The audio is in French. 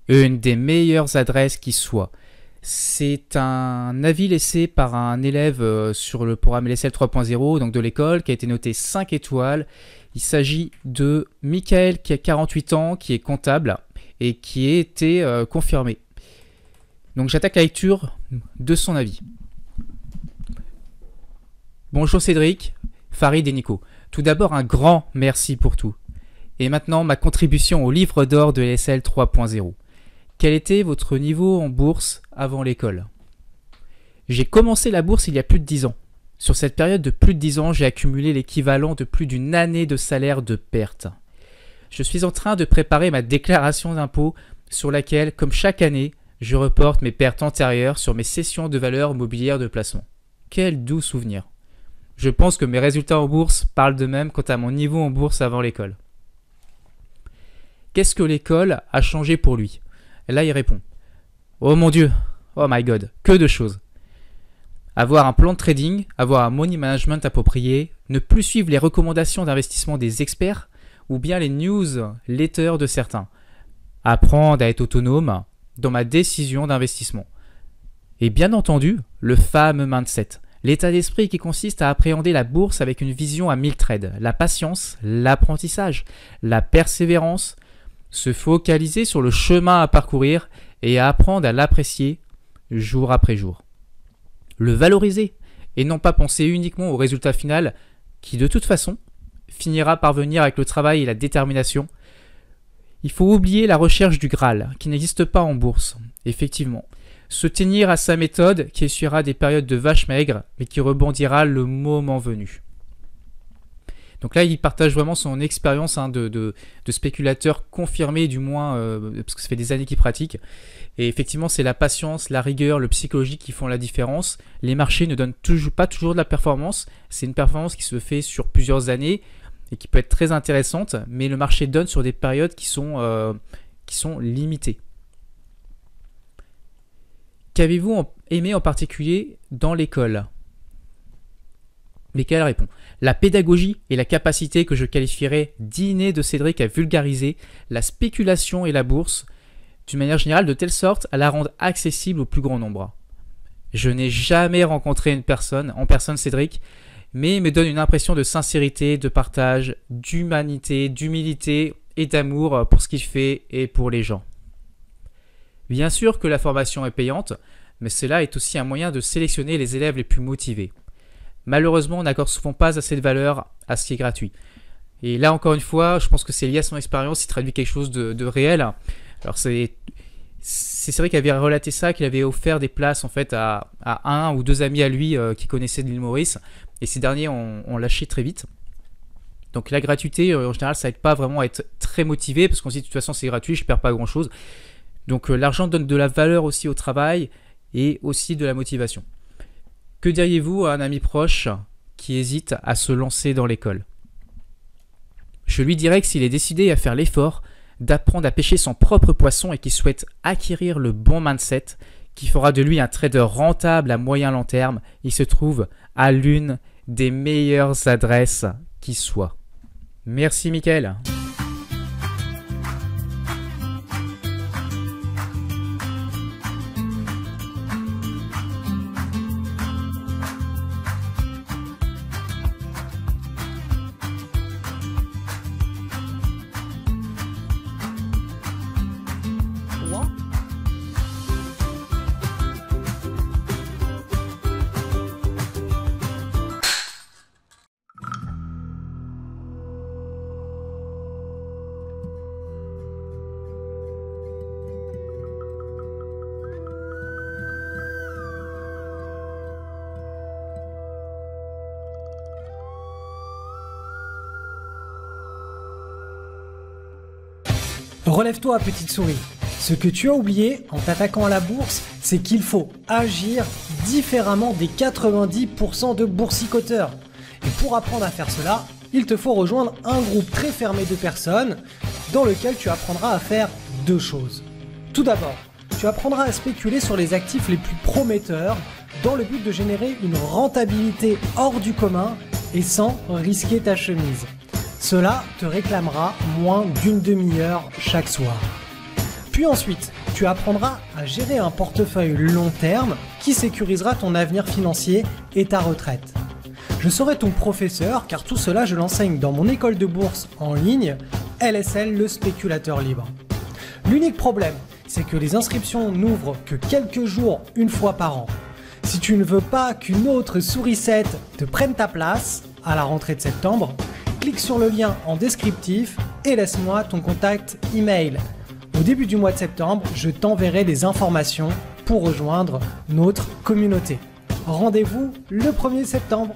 Une des meilleures adresses qui soit. C'est un avis laissé par un élève sur le programme LSL 3.0, donc de l'école, qui a été noté 5 étoiles. Il s'agit de Michael qui a 48 ans, qui est comptable et qui a été confirmé. Donc j'attaque la lecture de son avis. Bonjour Cédric, Farid et Nico. Tout d'abord un grand merci pour tout. Et maintenant ma contribution au livre d'or de LSL 3.0. Quel était votre niveau en bourse avant l'école? J'ai commencé la bourse il y a plus de 10 ans. Sur cette période de plus de 10 ans, j'ai accumulé l'équivalent de plus d'une année de salaire de perte. Je suis en train de préparer ma déclaration d'impôt sur laquelle, comme chaque année, je reporte mes pertes antérieures sur mes cessions de valeurs mobilières de placement. Quel doux souvenir. Je pense que mes résultats en bourse parlent d'eux-mêmes quant à mon niveau en bourse avant l'école. Qu'est-ce que l'école a changé pour lui? Et là, il répond « Oh mon Dieu, oh my God, que de choses. Avoir un plan de trading, avoir un money management approprié, ne plus suivre les recommandations d'investissement des experts ou bien les newsletters de certains. Apprendre à être autonome dans ma décision d'investissement. Et bien entendu, le fameux mindset, l'état d'esprit qui consiste à appréhender la bourse avec une vision à 1000 trades, la patience, l'apprentissage, la persévérance, se focaliser sur le chemin à parcourir et à apprendre à l'apprécier jour après jour. Le valoriser et non pas penser uniquement au résultat final qui de toute façon finira par venir avec le travail et la détermination. Il faut oublier la recherche du Graal qui n'existe pas en bourse, effectivement. Se tenir à sa méthode qui essuiera des périodes de vache maigre mais qui rebondira le moment venu. Donc là, il partage vraiment son expérience de spéculateur confirmé, du moins, parce que ça fait des années qu'il pratique. Et effectivement, c'est la patience, la rigueur, le psychologique qui font la différence. Les marchés ne donnent pas toujours de la performance. C'est une performance qui se fait sur plusieurs années et qui peut être très intéressante, mais le marché donne sur des périodes qui sont limitées. Qu'avez-vous aimé en particulier dans l'école? Michael répond « La pédagogie et la capacité que je qualifierais d'innée de Cédric à vulgariser la spéculation et la bourse d'une manière générale de telle sorte à la rendre accessible au plus grand nombre. Je n'ai jamais rencontré une personne, en personne Cédric, mais il me donne une impression de sincérité, de partage, d'humanité, d'humilité et d'amour pour ce qu'il fait et pour les gens. Bien sûr que la formation est payante, mais cela est aussi un moyen de sélectionner les élèves les plus motivés. Malheureusement, on n'accorde souvent pas assez de valeur à ce qui est gratuit. Et là, encore une fois, je pense que c'est lié à son expérience, il traduit quelque chose de réel. Alors, c'est vrai qu'il avait relaté ça, qu'il avait offert des places en fait à un ou deux amis à lui qui connaissaient de l'île Maurice. Et ces derniers ont lâché très vite. Donc la gratuité, en général, ça n'aide pas vraiment à être très motivé, parce qu'on se dit de toute façon c'est gratuit, je ne perds pas grand-chose. Donc l'argent donne de la valeur aussi au travail et aussi de la motivation. Que diriez-vous à un ami proche qui hésite à se lancer dans l'école? Je lui dirais que s'il est décidé à faire l'effort d'apprendre à pêcher son propre poisson et qu'il souhaite acquérir le bon mindset qui fera de lui un trader rentable à moyen long terme, il se trouve à l'une des meilleures adresses qui soit. Merci Mickaël. Relève-toi, petite souris. Ce que tu as oublié en t'attaquant à la bourse, c'est qu'il faut agir différemment des 90% de boursicoteurs. Et pour apprendre à faire cela, il te faut rejoindre un groupe très fermé de personnes dans lequel tu apprendras à faire deux choses. Tout d'abord, tu apprendras à spéculer sur les actifs les plus prometteurs dans le but de générer une rentabilité hors du commun et sans risquer ta chemise. Cela te réclamera moins d'une demi-heure chaque soir. Puis ensuite, tu apprendras à gérer un portefeuille long terme qui sécurisera ton avenir financier et ta retraite. Je serai ton professeur car tout cela je l'enseigne dans mon école de bourse en ligne, LSL le spéculateur libre. L'unique problème, c'est que les inscriptions n'ouvrent que quelques jours une fois par an. Si tu ne veux pas qu'une autre sourisette te prenne ta place à la rentrée de septembre, clique sur le lien en descriptif et laisse-moi ton contact email. Au début du mois de septembre, je t'enverrai des informations pour rejoindre notre communauté. Rendez-vous le 1er septembre.